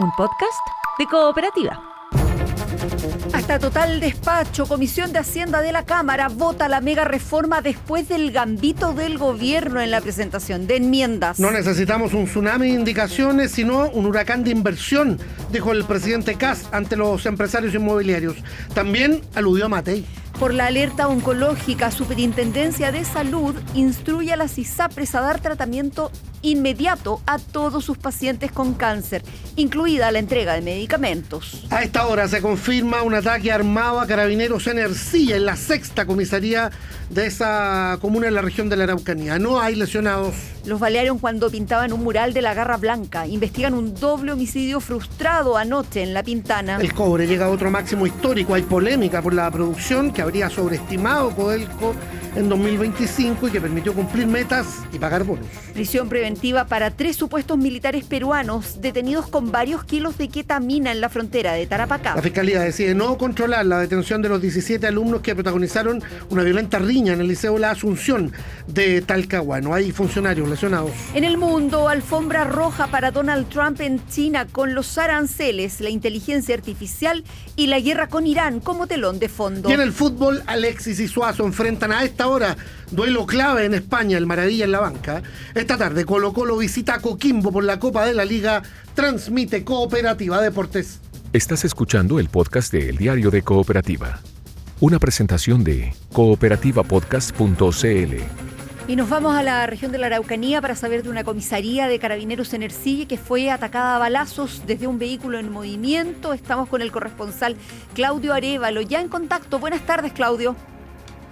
un podcast de Cooperativa. Hasta total despacho, Comisión de Hacienda de la Cámara vota la mega reforma después del gambito del gobierno en la presentación de enmiendas. No necesitamos un tsunami de indicaciones, sino un huracán de inversión, dijo el presidente Kast ante los empresarios inmobiliarios. También aludió a Matei. Por la alerta oncológica, Superintendencia de Salud instruye a las ISAPRES a dar tratamiento inmediato a todos sus pacientes con cáncer, incluida la entrega de medicamentos. A esta hora se confirma un ataque armado a carabineros en Ercilla, en la sexta comisaría de esa comuna en la región de la Araucanía. No hay lesionados. Los balearon cuando pintaban un mural de la Garra Blanca. Investigan un doble homicidio frustrado anoche en La Pintana. El cobre llega a otro máximo histórico. Hay polémica por la producción que habría sobreestimado Codelco en 2025 y que permitió cumplir metas y pagar bonos. Prisión preventiva para 3 supuestos militares peruanos detenidos con varios kilos de ketamina en la frontera de Tarapacá. La Fiscalía decide no controlar la detención de los 17 alumnos que protagonizaron una violenta riña en el Liceo La Asunción de Talcahuano. Hay funcionarios lesionados. En el mundo, alfombra roja para Donald Trump en China con los aranceles, la inteligencia artificial y la guerra con Irán como telón de fondo. Y en el fútbol, Alexis y Suazo enfrentan a esta hora duelo clave en España, el Maravilla en la banca. Esta tarde Colo-Colo visita a Coquimbo por la Copa de la Liga. Transmite Cooperativa Deportes. Estás escuchando el podcast de El Diario de Cooperativa. Una presentación de cooperativapodcast.cl. Y nos vamos a la región de la Araucanía para saber de una comisaría de carabineros en Ercilla que fue atacada a balazos desde un vehículo en movimiento. Estamos con el corresponsal Claudio Arévalo, ya en contacto. Buenas tardes, Claudio.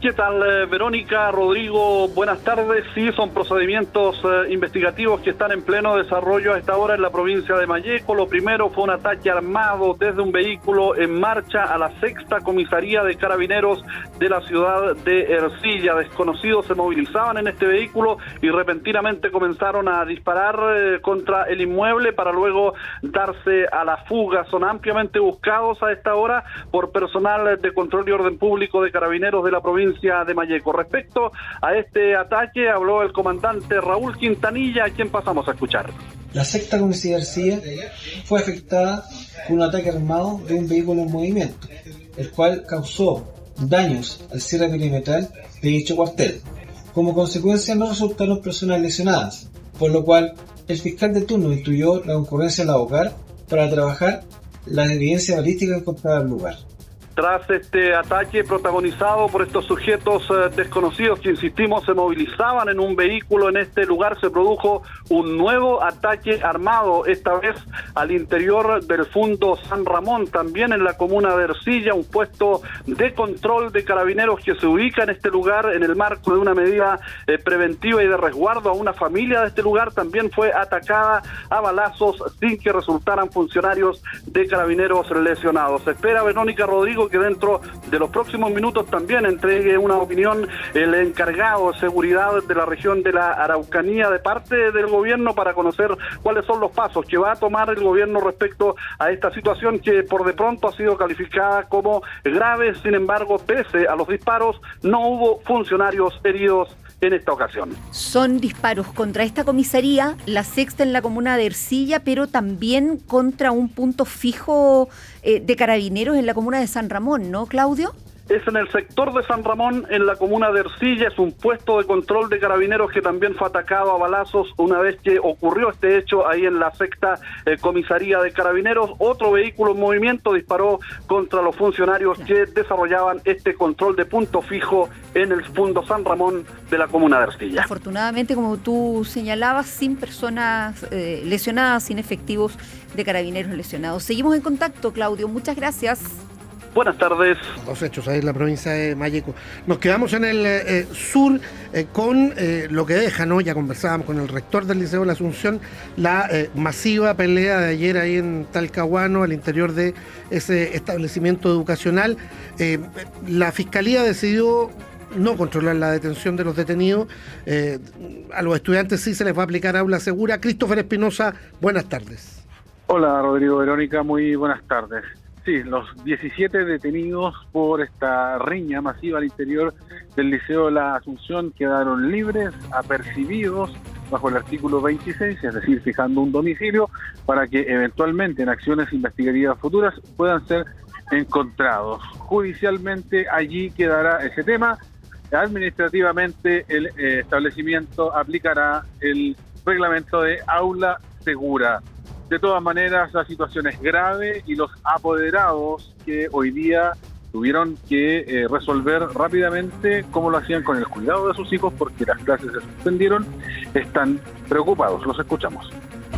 ¿Qué tal, Verónica, Rodrigo? Buenas tardes. Sí, son procedimientos investigativos que están en pleno desarrollo a esta hora en la provincia de Malleco. Lo primero fue un ataque armado desde un vehículo en marcha a la sexta comisaría de carabineros de la ciudad de Ercilla. Desconocidos se movilizaban en este vehículo y repentinamente comenzaron a disparar contra el inmueble para luego darse a la fuga. Son ampliamente buscados a esta hora por personal de control y orden público de carabineros de la provincia de Malleco. Respecto a este ataque habló el comandante Raúl Quintanilla, a quien pasamos a escuchar. La sexta comisaría de Ercilla fue afectada con un ataque armado de un vehículo en movimiento, el cual causó daños al cierre perimetral de dicho cuartel. Como consecuencia no resultaron personas lesionadas, por lo cual el fiscal de turno instruyó la concurrencia al hogar para trabajar la evidencia balística encontrada al lugar. Tras este ataque protagonizado por estos sujetos desconocidos que, insistimos, se movilizaban en un vehículo en este lugar, se produjo un nuevo ataque armado, esta vez al interior del Fundo San Ramón, también en la comuna de Ercilla, un puesto de control de carabineros que se ubica en este lugar en el marco de una medida preventiva y de resguardo a una familia de este lugar. También fue atacada a balazos sin que resultaran funcionarios de carabineros lesionados. Se espera, Verónica, Rodrigo, que dentro de los próximos minutos también entregue una opinión el encargado de seguridad de la región de la Araucanía de parte del gobierno para conocer cuáles son los pasos que va a tomar el gobierno respecto a esta situación que por de pronto ha sido calificada como grave. Sin embargo, pese a los disparos, no hubo funcionarios heridos en esta ocasión. Son disparos contra esta comisaría, la sexta en la comuna de Ercilla, pero también contra un punto fijo de carabineros en la comuna de San Ramón, ¿no, Claudio? Es en el sector de San Ramón, en la comuna de Ercilla. Es un puesto de control de carabineros que también fue atacado a balazos una vez que ocurrió este hecho ahí en la sexta comisaría de carabineros. Otro vehículo en movimiento disparó contra los funcionarios que desarrollaban este control de punto fijo en el Fundo San Ramón de la comuna de Ercilla. Afortunadamente, como tú señalabas, sin personas lesionadas, sin efectivos de carabineros lesionados. Seguimos en contacto, Claudio. Muchas gracias. Buenas tardes. Dos hechos ahí en la provincia de Malleco. Nos quedamos en el sur con lo que deja, ¿no? Ya conversábamos con el rector del Liceo de la Asunción, la masiva pelea de ayer ahí en Talcahuano, al interior de ese establecimiento educacional. La Fiscalía decidió no controlar la detención de los detenidos. A los estudiantes sí se les va a aplicar aula segura. Christopher Espinosa, buenas tardes. Hola, Rodrigo, Verónica, muy buenas tardes. Sí, los 17 detenidos por esta riña masiva al interior del Liceo de la Asunción quedaron libres, apercibidos bajo el artículo 26, es decir, fijando un domicilio para que eventualmente en acciones investigativas futuras puedan ser encontrados. Judicialmente allí quedará ese tema. Administrativamente el establecimiento aplicará el reglamento de aula segura. De todas maneras, la situación es grave y los apoderados que hoy día tuvieron que resolver rápidamente cómo lo hacían con el cuidado de sus hijos porque las clases se suspendieron, están preocupados. Los escuchamos.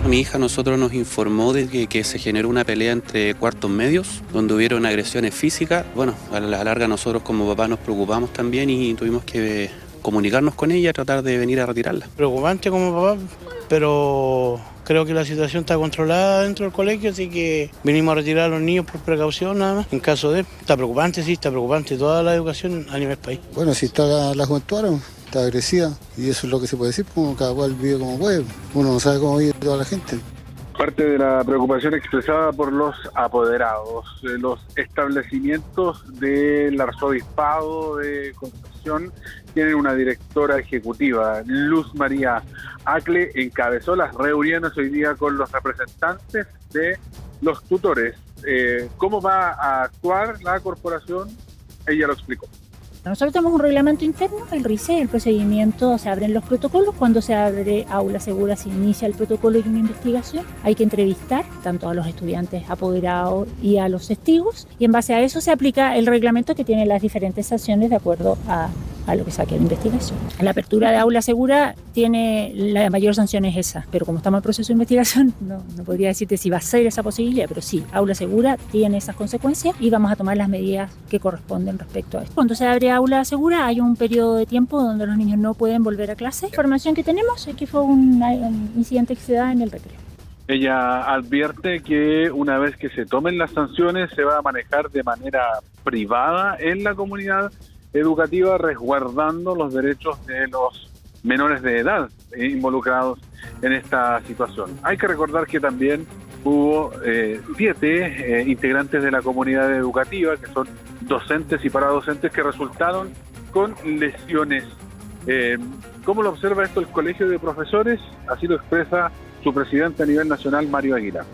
Mi hija nosotros nos informó de que se generó una pelea entre cuartos medios, donde hubieron agresiones físicas. Bueno, a la larga nosotros como papá nos preocupamos también y tuvimos que comunicarnos con ella, tratar de venir a retirarla. Preocupante como papá, pero creo que la situación está controlada dentro del colegio, así que vinimos a retirar a los niños por precaución nada más. En caso de, está preocupante toda la educación a nivel país. Bueno, si está la juventud ahora, está agresiva y eso es lo que se puede decir, porque cada cual vive como puede, uno no sabe cómo vive toda la gente. Parte de la preocupación expresada por los apoderados, los establecimientos del arzobispado de Concepción tienen una directora ejecutiva, Luz María Acle, encabezó las reuniones hoy día con los representantes de los tutores. ¿Cómo va a actuar la corporación? Ella lo explicó. Nosotros tenemos un reglamento interno, el RICE, el procedimiento, se abren los protocolos. Cuando se abre aula segura se inicia el protocolo y una investigación. Hay que entrevistar tanto a los estudiantes apoderados y a los testigos y en base a eso se aplica el reglamento que tiene las diferentes sanciones de acuerdo a lo que saque la investigación. La apertura de aula segura tiene la mayor sanción es esa, pero como estamos en proceso de investigación no podría decirte si va a ser esa posibilidad, pero sí, aula segura tiene esas consecuencias y vamos a tomar las medidas que corresponden respecto a esto. Cuando se abre aula segura hay un periodo de tiempo donde los niños no pueden volver a clase. La información que tenemos es que fue un incidente que se da en el recreo. Ella advierte que una vez que se tomen las sanciones se va a manejar de manera privada en la comunidad educativa, resguardando los derechos de los menores de edad involucrados en esta situación. Hay que recordar que también hubo 7 integrantes de la comunidad educativa, que son docentes y paradocentes, que resultaron con lesiones. ¿Cómo lo observa esto el Colegio de Profesores? Así lo expresa su presidente a nivel nacional, Mario Aguilar.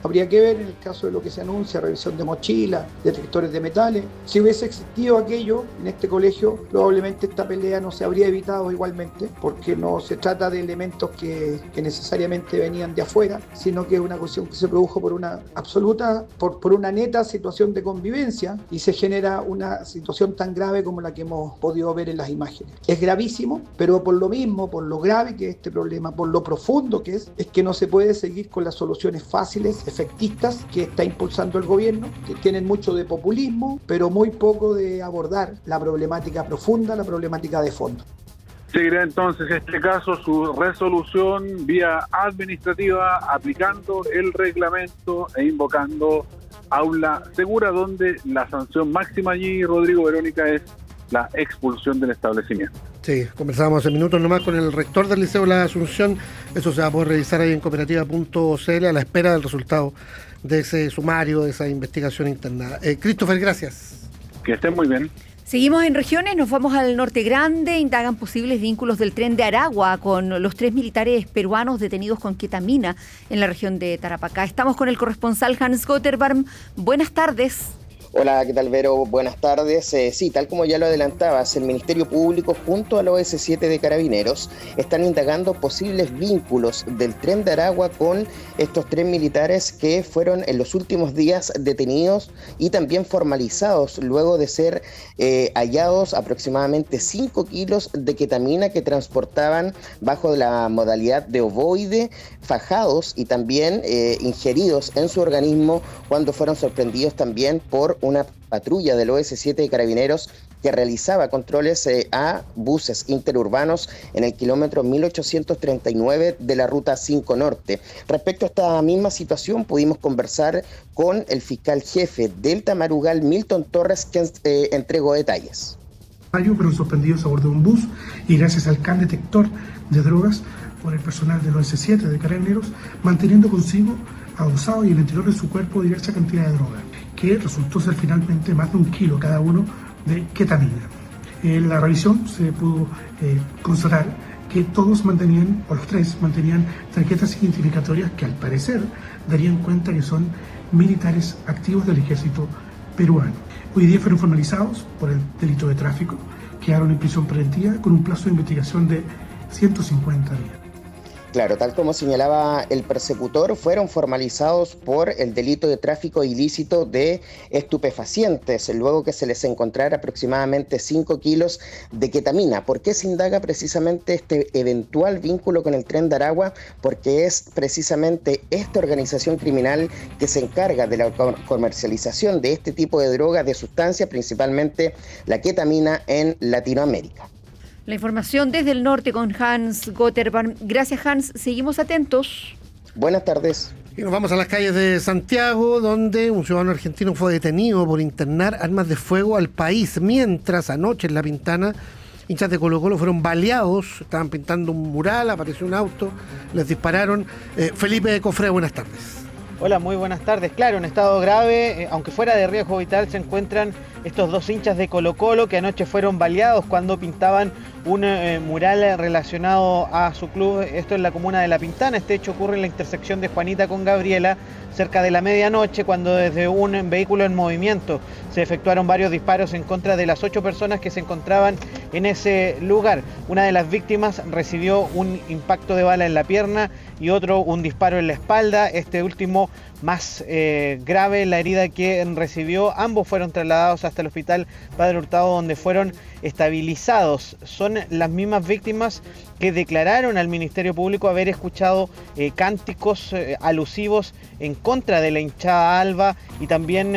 Habría que ver en el caso de lo que se anuncia, revisión de mochilas, detectores de metales. Si hubiese existido aquello en este colegio, probablemente esta pelea no se habría evitado igualmente, porque no se trata de elementos que necesariamente venían de afuera, sino que es una cuestión que se produjo por una absoluta, por una neta situación de convivencia y se genera una situación tan grave como la que hemos podido ver en las imágenes. Es gravísimo, pero por lo mismo, por lo grave que es este problema, por lo profundo que es que no se puede seguir con las soluciones fáciles, efectistas que está impulsando el gobierno, que tienen mucho de populismo, pero muy poco de abordar la problemática profunda, la problemática de fondo. Seguirá entonces este caso su resolución vía administrativa, aplicando el reglamento e invocando aula segura, donde la sanción máxima allí, Rodrigo, Verónica, es la expulsión del establecimiento. Sí, conversábamos hace minutos nomás con el rector del Liceo La Asunción. Eso se va a poder revisar ahí en cooperativa.cl a la espera del resultado de ese sumario, de esa investigación interna. Christopher, gracias. Que estén muy bien. Seguimos en regiones, nos vamos al Norte Grande, indagan posibles vínculos del tren de Aragua con los 3 militares peruanos detenidos con ketamina en la región de Tarapacá. Estamos con el corresponsal Hans Gotterbarm. Buenas tardes. Hola, ¿qué tal, Vero? Buenas tardes. Sí, tal como ya lo adelantabas, el Ministerio Público junto al OS7 de Carabineros están indagando posibles vínculos del Tren de Aragua con estos 3 militares que fueron en los últimos días detenidos y también formalizados luego de ser hallados aproximadamente 5 kilos de ketamina que transportaban bajo la modalidad de ovoide, fajados y también ingeridos en su organismo cuando fueron sorprendidos también por una patrulla del OS7 de Carabineros que realizaba controles a buses interurbanos en el kilómetro 1839 de la Ruta 5 Norte. Respecto a esta misma situación, pudimos conversar con el fiscal jefe del Tamarugal, Milton Torres, que entregó detalles. Fueron sorprendidos a bordo de un bus y gracias al can detector de drogas por el personal del OS7 de Carabineros, manteniendo consigo adosado y en el interior de su cuerpo diversa cantidad de droga, que resultó ser finalmente más de 1 kilo cada uno de ketamina. En la revisión se pudo constatar que todos mantenían, o los tres mantenían tarjetas identificatorias que al parecer darían cuenta que son militares activos del ejército peruano. Hoy día fueron formalizados por el delito de tráfico, quedaron en prisión preventiva con un plazo de investigación de 150 días. Claro, tal como señalaba el persecutor, fueron formalizados por el delito de tráfico ilícito de estupefacientes, luego que se les encontrara aproximadamente 5 kilos de ketamina. ¿Por qué se indaga precisamente este eventual vínculo con el Tren de Aragua? Porque es precisamente esta organización criminal que se encarga de la comercialización de este tipo de drogas, de sustancias, principalmente la ketamina en Latinoamérica. La información desde el norte con Hans Gotterban. Gracias, Hans. Seguimos atentos. Buenas tardes. Y nos vamos a las calles de Santiago, donde un ciudadano argentino fue detenido por internar armas de fuego al país, mientras anoche en La Pintana hinchas de Colo-Colo fueron baleados, estaban pintando un mural, apareció un auto, les dispararon. Felipe Cofré, buenas tardes. Hola, muy buenas tardes. Claro, en estado grave, aunque fuera de riesgo vital, se encuentran estos dos hinchas de Colo-Colo que anoche fueron baleados cuando pintaban un mural relacionado a su club. Esto en la comuna de La Pintana. Este hecho ocurre en la intersección de Juanita con Gabriela, cerca de la medianoche, cuando desde un vehículo en movimiento se efectuaron varios disparos en contra de las 8 personas que se encontraban en ese lugar. Una de las víctimas recibió un impacto de bala en la pierna y otro un disparo en la espalda. Este último más grave, la herida que recibió. Ambos fueron trasladados hasta el hospital Padre Hurtado, donde fueron estabilizados. Son las mismas víctimas que declararon al Ministerio Público haber escuchado cánticos alusivos en contra de la hinchada alba y también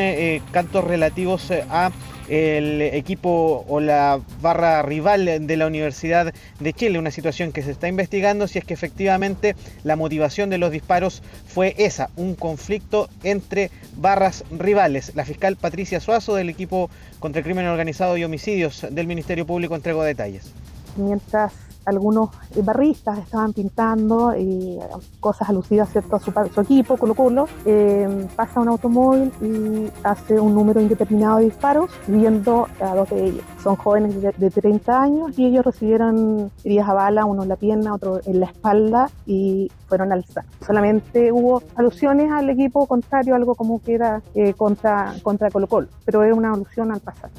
cantos relativos a el equipo o la barra rival de la Universidad de Chile, una situación que se está investigando si es que efectivamente la motivación de los disparos fue esa, un conflicto entre barras rivales. La fiscal Patricia Suazo del equipo contra el crimen organizado y homicidios del Ministerio Público entregó detalles. Mientras algunos barristas estaban pintando cosas alusivas, ¿cierto?, a su equipo, Colo-Colo, pasa un automóvil y hace un número indeterminado de disparos, viendo a 2 de ellos. Son jóvenes de 30 años y ellos recibieron heridas a bala, uno en la pierna, otro en la espalda, y fueron al SAR. Solamente hubo alusiones al equipo contrario, algo como que era contra Colo-Colo, pero es una alusión al pasado.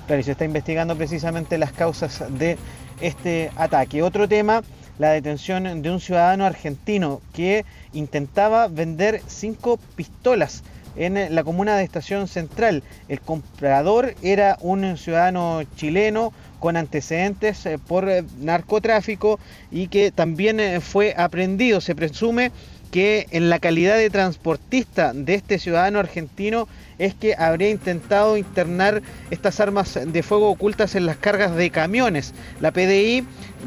Claro, y se está investigando precisamente las causas de este ataque. Otro tema, la detención de un ciudadano argentino que intentaba vender 5 pistolas en la comuna de Estación Central. El comprador era un ciudadano chileno con antecedentes por narcotráfico y que también fue aprehendido. Se presume que en la calidad de transportista de este ciudadano argentino es que habría intentado internar estas armas de fuego ocultas en las cargas de camiones. La PDI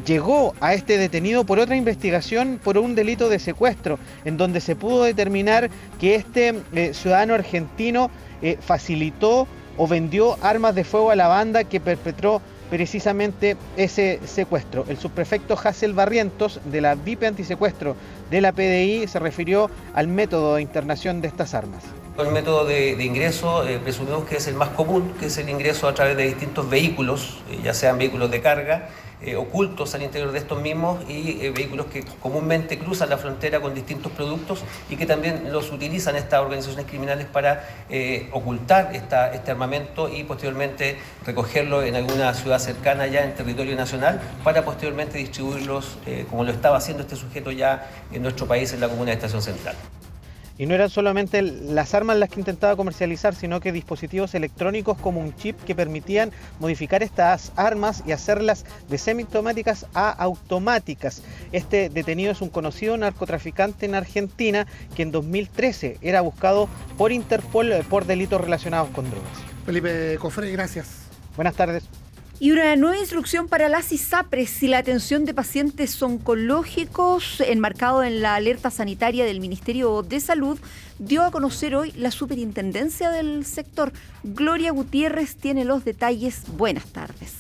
llegó a este detenido por otra investigación por un delito de secuestro, en donde se pudo determinar que este ciudadano argentino facilitó o vendió armas de fuego a la banda que perpetró precisamente ese secuestro. El subprefecto Hassel Barrientos de la VIP antisecuestro de la PDI se refirió al método de internación de estas armas. El método de ingreso presumimos que es el más común, que es el ingreso a través de distintos vehículos, ya sean vehículos de carga, ocultos al interior de estos mismos y vehículos que comúnmente cruzan la frontera con distintos productos y que también los utilizan estas organizaciones criminales para ocultar este armamento y posteriormente recogerlo en alguna ciudad cercana ya en territorio nacional para posteriormente distribuirlos como lo estaba haciendo este sujeto ya en nuestro país en la comuna de Estación Central. Y no eran solamente las armas las que intentaba comercializar, sino que dispositivos electrónicos como un chip que permitían modificar estas armas y hacerlas de semiautomáticas a automáticas. Este detenido es un conocido narcotraficante en Argentina que en 2013 era buscado por Interpol por delitos relacionados con drogas. Felipe Cofré, gracias. Buenas tardes. Y una nueva instrucción para las ISAPRES y la atención de pacientes oncológicos, enmarcado en la alerta sanitaria del Ministerio de Salud, dio a conocer hoy la superintendencia del sector. Gloria Gutiérrez tiene los detalles. Buenas tardes.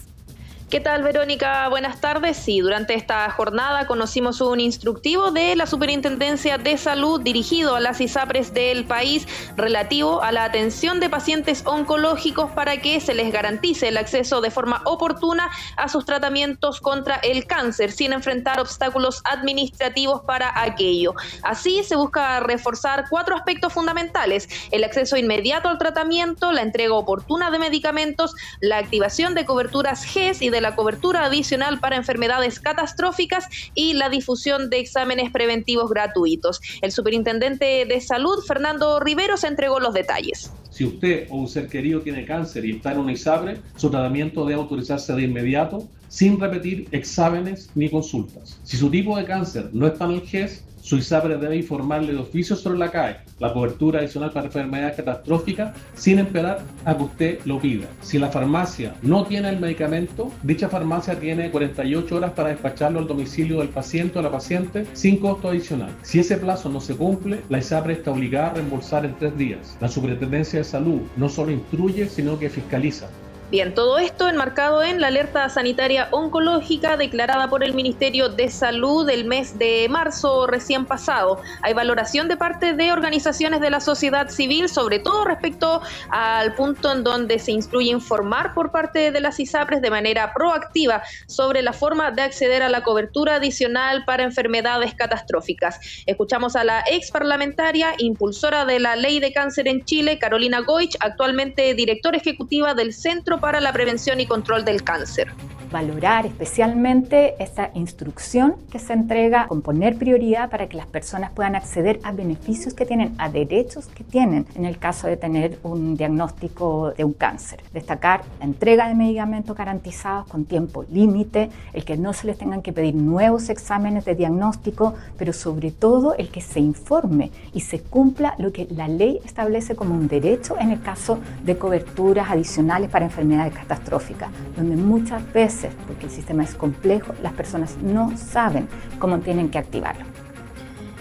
¿Qué tal, Verónica? Buenas tardes. Sí, durante esta jornada conocimos un instructivo de la Superintendencia de Salud dirigido a las ISAPRES del país relativo a la atención de pacientes oncológicos para que se les garantice el acceso de forma oportuna a sus tratamientos contra el cáncer, sin enfrentar obstáculos administrativos para aquello. Así se busca reforzar 4 aspectos fundamentales: el acceso inmediato al tratamiento, la entrega oportuna de medicamentos, la activación de coberturas GES y de la cobertura adicional para enfermedades catastróficas y la difusión de exámenes preventivos gratuitos. El superintendente de Salud, Fernando Riveros, entregó los detalles. Si usted o un ser querido tiene cáncer y está en una ISAPRE, su tratamiento debe autorizarse de inmediato, sin repetir exámenes ni consultas. Si su tipo de cáncer no está en el GES, su ISAPRE debe informarle de oficio sobre la CAE, la cobertura adicional para enfermedades catastróficas, sin esperar a que usted lo pida. Si la farmacia no tiene el medicamento, dicha farmacia tiene 48 horas para despacharlo al domicilio del paciente o la paciente sin costo adicional. Si ese plazo no se cumple, la ISAPRE está obligada a reembolsar en 3 días. La Superintendencia de Salud no solo instruye, sino que fiscaliza. Bien, todo esto enmarcado en la alerta sanitaria oncológica declarada por el Ministerio de Salud el mes de marzo recién pasado. Hay valoración de parte de organizaciones de la sociedad civil, sobre todo respecto al punto en donde se instruye informar por parte de las ISAPRES de manera proactiva sobre la forma de acceder a la cobertura adicional para enfermedades catastróficas. Escuchamos a la ex parlamentaria, impulsora de la Ley de Cáncer en Chile, Carolina Goich, actualmente directora ejecutiva del Centro para la Prevención y Control del Cáncer. Valorar especialmente esta instrucción que se entrega con poner prioridad para que las personas puedan acceder a beneficios que tienen, a derechos que tienen en el caso de tener un diagnóstico de un cáncer. Destacar la entrega de medicamentos garantizados con tiempo límite, el que no se les tengan que pedir nuevos exámenes de diagnóstico, pero sobre todo el que se informe y se cumpla lo que la ley establece como un derecho en el caso de coberturas adicionales para enfermedades catastróficas, donde muchas veces, porque el sistema es complejo, las personas no saben cómo tienen que activarlo.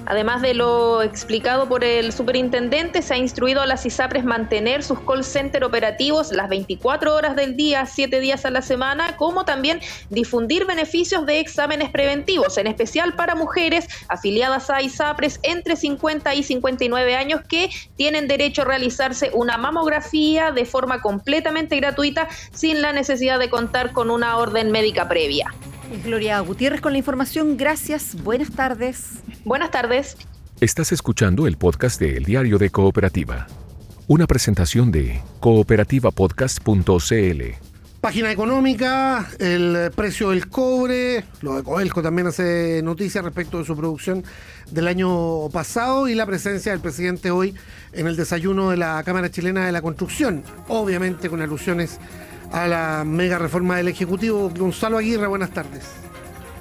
Además de lo explicado por el superintendente, se ha instruido a las ISAPRES mantener sus call center operativos las 24 horas del día, 7 días a la semana, como también difundir beneficios de exámenes preventivos, en especial para mujeres afiliadas a ISAPRES entre 50 y 59 años que tienen derecho a realizarse una mamografía de forma completamente gratuita sin la necesidad de contar con una orden médica previa. Es Gloria Gutiérrez con la información. Gracias. Buenas tardes. Buenas tardes. Estás escuchando el podcast de El Diario de Cooperativa. Una presentación de cooperativapodcast.cl. Página económica, el precio del cobre, lo de Codelco también hace noticia respecto de su producción del año pasado y la presencia del presidente hoy en el desayuno de la Cámara Chilena de la Construcción, obviamente con alusiones a la mega reforma del Ejecutivo. Gonzalo Aguirre, buenas tardes.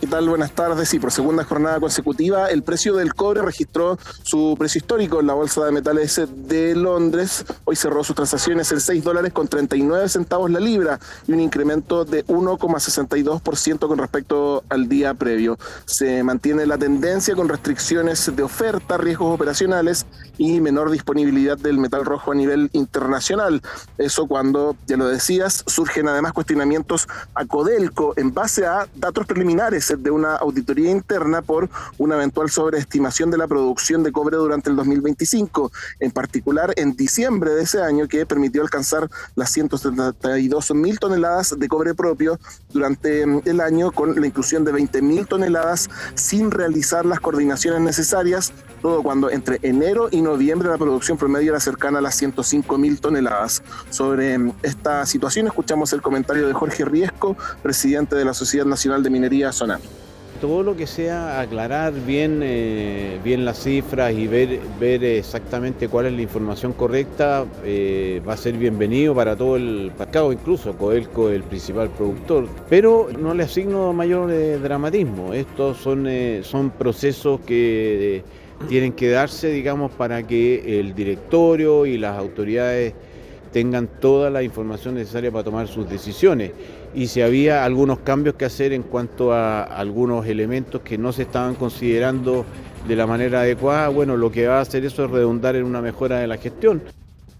¿Qué tal? Buenas tardes. Y por segunda jornada consecutiva, el precio del cobre registró su precio histórico en la Bolsa de Metales de Londres. Hoy cerró sus transacciones en $6.39 la libra y un incremento de 1,62% con respecto al día previo. Se mantiene la tendencia con restricciones de oferta, riesgos operacionales y menor disponibilidad del metal rojo a nivel internacional. Eso cuando, ya lo decías, surgen además cuestionamientos a Codelco en base a datos preliminares de una auditoría interna por una eventual sobreestimación de la producción de cobre durante el 2025, en particular en diciembre de ese año, que permitió alcanzar las 172.000 toneladas de cobre propio durante el año, con la inclusión de 20.000 toneladas sin realizar las coordinaciones necesarias, todo cuando entre enero y noviembre la producción promedio era cercana a las 105.000 toneladas. Sobre esta situación escuchamos el comentario de Jorge Riesco, presidente de la Sociedad Nacional de Minería Sonami. Todo lo que sea aclarar bien las cifras y ver exactamente cuál es la información correcta va a ser bienvenido para todo el mercado, incluso Codelco, el principal productor, pero no le asigno mayor dramatismo. Estos son procesos que tienen que darse, digamos, para que el directorio y las autoridades tengan toda la información necesaria para tomar sus decisiones. Y si había algunos cambios que hacer en cuanto a algunos elementos que no se estaban considerando de la manera adecuada, bueno, lo que va a hacer eso es redundar en una mejora de la gestión.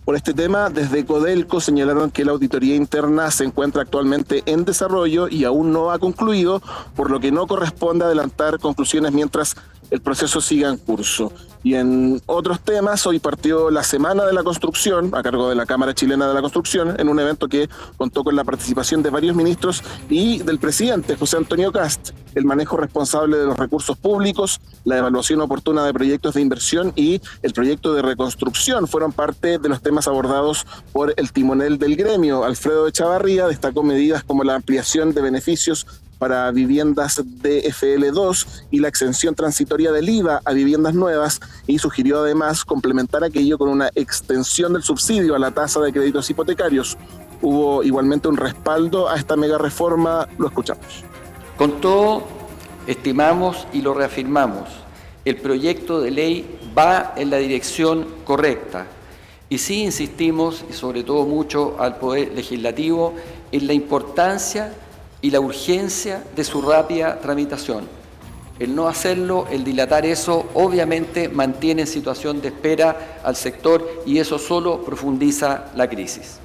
por este tema, desde Codelco señalaron que la auditoría interna se encuentra actualmente en desarrollo y aún no ha concluido, por lo que no corresponde adelantar conclusiones mientras el proceso siga en curso. Y en otros temas, hoy partió la Semana de la Construcción, a cargo de la Cámara Chilena de la Construcción, en un evento que contó con la participación de varios ministros y del presidente José Antonio Kast. El manejo responsable de los recursos públicos, la evaluación oportuna de proyectos de inversión y el proyecto de reconstrucción fueron parte de los temas abordados por el timonel del gremio. Alfredo Echavarría destacó medidas como la ampliación de beneficios para viviendas de FL2 y la exención transitoria del IVA a viviendas nuevas, y sugirió además complementar aquello con una extensión del subsidio a la tasa de créditos hipotecarios. Hubo igualmente un respaldo a esta mega reforma, lo escuchamos. Con todo, estimamos y lo reafirmamos, el proyecto de ley va en la dirección correcta y sí insistimos, y sobre todo mucho al Poder Legislativo, en la importancia y la urgencia de su rápida tramitación. El no hacerlo, el dilatar eso, obviamente mantiene en situación de espera al sector y eso solo profundiza la crisis.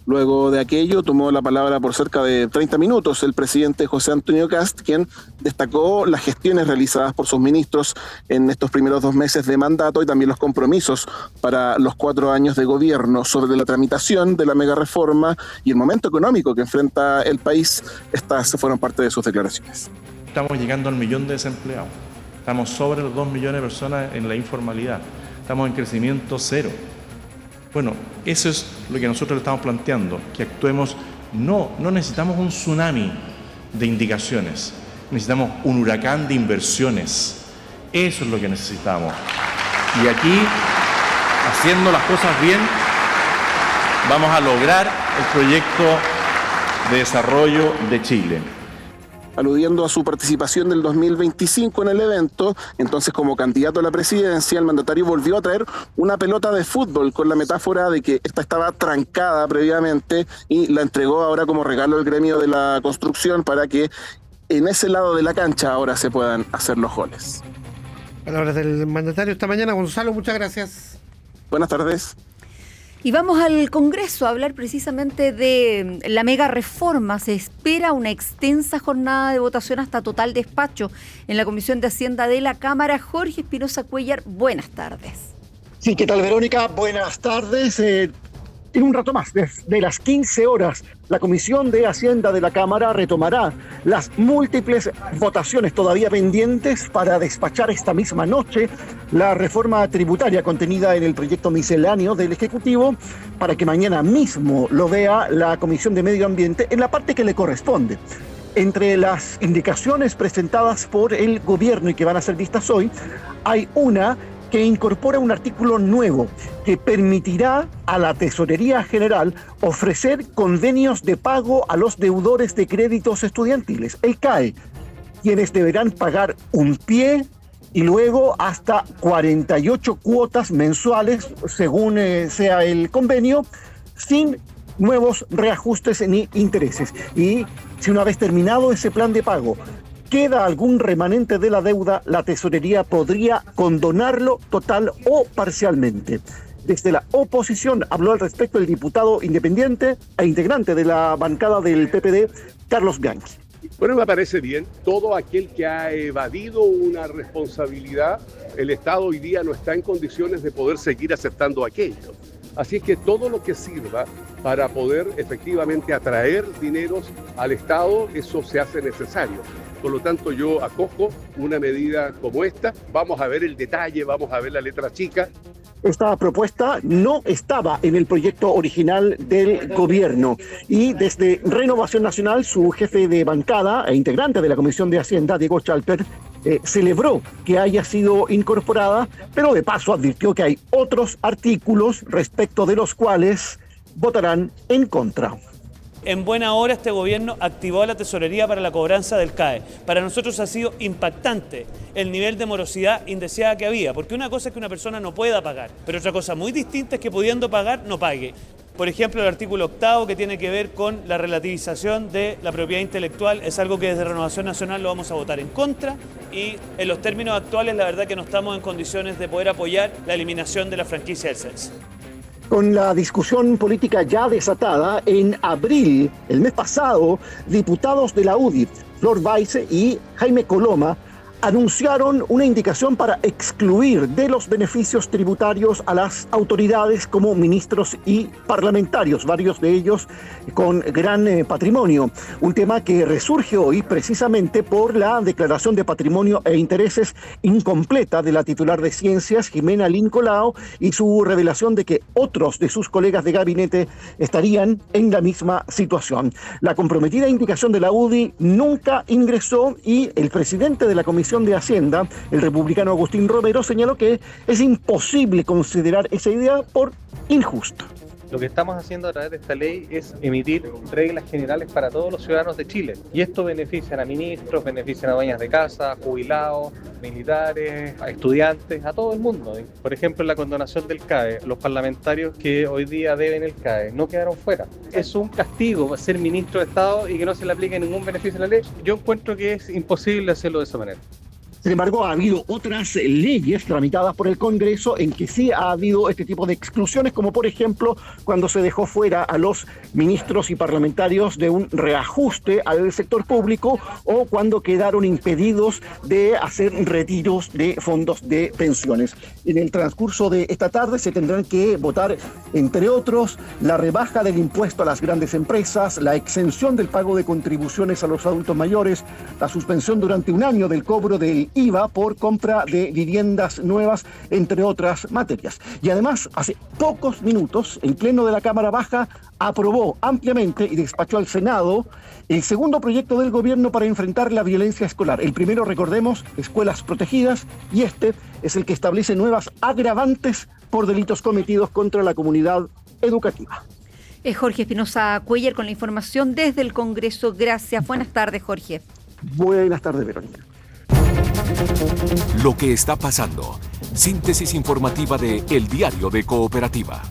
Luego de aquello tomó la palabra por cerca de 30 minutos el presidente José Antonio Kast, quien destacó las gestiones realizadas por sus ministros en estos primeros 2 meses de mandato y también los compromisos para los 4 años de gobierno. Sobre la tramitación de la mega reforma y el momento económico que enfrenta el país, estas fueron parte de sus declaraciones. Estamos llegando al 1 millón de desempleados, estamos sobre los 2 millones de personas en la informalidad, estamos en crecimiento cero. Bueno, eso es lo que nosotros le estamos planteando, que actuemos, no necesitamos un tsunami de indicaciones, necesitamos un huracán de inversiones, eso es lo que necesitamos. Y aquí, haciendo las cosas bien, vamos a lograr el proyecto de desarrollo de Chile. Aludiendo a su participación del 2025 en el evento, entonces como candidato a la presidencia, el mandatario volvió a traer una pelota de fútbol con la metáfora de que esta estaba trancada previamente y la entregó ahora como regalo al gremio de la construcción para que en ese lado de la cancha ahora se puedan hacer los goles. Palabras del mandatario esta mañana. Gonzalo, muchas gracias. Buenas tardes. Y vamos al Congreso a hablar precisamente de la mega reforma. Se espera una extensa jornada de votación hasta total despacho en la Comisión de Hacienda de la Cámara. Jorge Espinosa Cuellar, buenas tardes. Sí, ¿qué tal, Verónica? Buenas tardes. En un rato más, desde las 15 horas, la Comisión de Hacienda de la Cámara retomará las múltiples votaciones todavía pendientes para despachar esta misma noche la reforma tributaria contenida en el proyecto misceláneo del Ejecutivo, para que mañana mismo lo vea la Comisión de Medio Ambiente en la parte que le corresponde. Entre las indicaciones presentadas por el gobierno y que van a ser vistas hoy, hay una que incorpora un artículo nuevo que permitirá a la Tesorería General ofrecer convenios de pago a los deudores de créditos estudiantiles, el CAE, quienes deberán pagar un pie y luego hasta 48 cuotas mensuales, según sea el convenio, sin nuevos reajustes ni intereses. Y si una vez terminado ese plan de pago queda algún remanente de la deuda, la Tesorería podría condonarlo total o parcialmente. Desde la oposición habló al respecto el diputado independiente e integrante de la bancada del PPD, Carlos Bianchi. Bueno, me parece bien. Todo aquel que ha evadido una responsabilidad, el Estado hoy día no está en condiciones de poder seguir aceptando aquello. Así es que todo lo que sirva para poder efectivamente atraer dineros al Estado, eso se hace necesario. Por lo tanto, yo acojo una medida como esta. Vamos a ver el detalle, vamos a ver la letra chica. Esta propuesta no estaba en el proyecto original del gobierno y desde Renovación Nacional, su jefe de bancada e integrante de la Comisión de Hacienda, Diego Chalper, celebró que haya sido incorporada, pero de paso advirtió que hay otros artículos respecto de los cuales votarán en contra. En buena hora este gobierno activó a la tesorería para la cobranza del CAE. Para nosotros ha sido impactante el nivel de morosidad indeseada que había, porque una cosa es que una persona no pueda pagar, pero otra cosa muy distinta es que pudiendo pagar no pague. Por ejemplo, el artículo 8 que tiene que ver con la relativización de la propiedad intelectual es algo que desde Renovación Nacional lo vamos a votar en contra y en los términos actuales la verdad que no estamos en condiciones de poder apoyar la eliminación de la franquicia del CELS. Con la discusión política ya desatada, en abril, el mes pasado, diputados de la UDI, Flor Weisse y Jaime Coloma, anunciaron una indicación para excluir de los beneficios tributarios a las autoridades como ministros y parlamentarios, varios de ellos con gran patrimonio. Un tema que resurge hoy precisamente por la declaración de patrimonio e intereses incompleta de la titular de Ciencias, Jimena Lincolao, y su revelación de que otros de sus colegas de gabinete estarían en la misma situación. La comprometida indicación de la UDI nunca ingresó y el presidente de la Comisión de Hacienda, el republicano Agustín Romero, señaló que es imposible considerar esa idea por injusta. Lo que estamos haciendo a través de esta ley es emitir reglas generales para todos los ciudadanos de Chile. Y esto beneficia a ministros, beneficia a dueñas de casa, a jubilados, militares, a estudiantes, a todo el mundo. Por ejemplo, la condonación del CAE. Los parlamentarios que hoy día deben el CAE no quedaron fuera. Es un castigo ser ministro de Estado y que no se le aplique ningún beneficio a la ley. Yo encuentro que es imposible hacerlo de esa manera. Sin embargo, ha habido otras leyes tramitadas por el Congreso en que sí ha habido este tipo de exclusiones, como por ejemplo cuando se dejó fuera a los ministros y parlamentarios de un reajuste al sector público o cuando quedaron impedidos de hacer retiros de fondos de pensiones. En el transcurso de esta tarde se tendrán que votar, entre otros, la rebaja del impuesto a las grandes empresas, la exención del pago de contribuciones a los adultos mayores, la suspensión durante un año del cobro del IVA por compra de viviendas nuevas, entre otras materias. Y además, hace pocos minutos, el Pleno de la Cámara Baja aprobó ampliamente y despachó al Senado el segundo proyecto del gobierno para enfrentar la violencia escolar. El primero, recordemos, escuelas protegidas, y este es el que establece nuevas agravantes por delitos cometidos contra la comunidad educativa. Es Jorge Espinosa Cuellar con la información desde el Congreso. Gracias. Buenas tardes, Jorge. Buenas tardes, Verónica. Lo que está pasando. Síntesis informativa de El Diario de Cooperativa.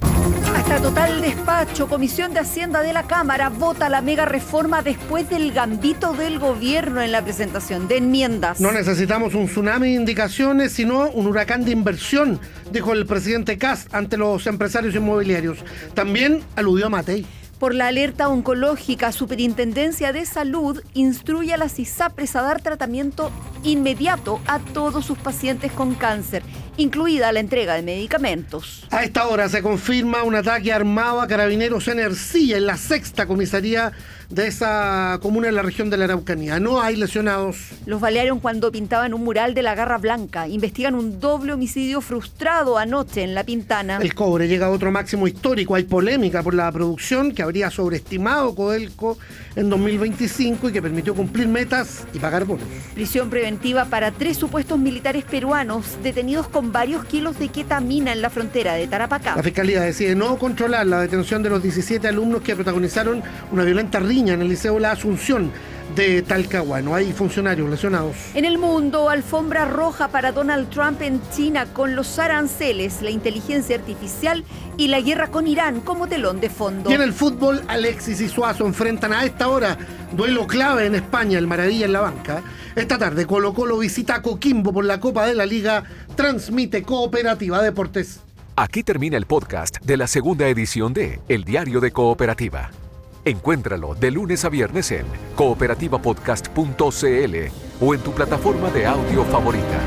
Hasta total despacho, Comisión de Hacienda de la Cámara vota la mega reforma después del gambito del gobierno en la presentación de enmiendas. No necesitamos un tsunami de indicaciones, sino un huracán de inversión, dijo el presidente Kast ante los empresarios inmobiliarios. También aludió a Matei. Por la alerta oncológica, Superintendencia de Salud instruye a las ISAPRES a dar tratamiento inmediato a todos sus pacientes con cáncer, incluida la entrega de medicamentos. A esta hora se confirma un ataque armado a carabineros en Ercilla, en la 6ª comisaría de esa comuna en la región de la Araucanía. No hay lesionados. Los balearon cuando pintaban un mural de la Garra Blanca. Investigan un doble homicidio frustrado anoche en La Pintana. El cobre llega a otro máximo histórico. Hay polémica por la producción que habría sobreestimado Codelco en 2025 y que permitió cumplir metas y pagar bonos. Prisión preventiva para 3 supuestos militares peruanos detenidos con varios kilos de ketamina en la frontera de Tarapacá. La Fiscalía decide no controlar la detención de los 17 alumnos que protagonizaron una violenta riña en el Liceo La Asunción de Talcahuano. Hay funcionarios lesionados. En el mundo, alfombra roja para Donald Trump en China con los aranceles, la inteligencia artificial y la guerra con Irán como telón de fondo. Y en el fútbol, Alexis y Suazo enfrentan a esta hora duelo clave en España, el Maravilla en la banca. Esta tarde Colo-Colo visita a Coquimbo por la Copa de la Liga. Transmite Cooperativa Deportes. Aquí termina el podcast de la segunda edición de El Diario de Cooperativa. Encuéntralo de lunes a viernes en cooperativapodcast.cl o en tu plataforma de audio favorita.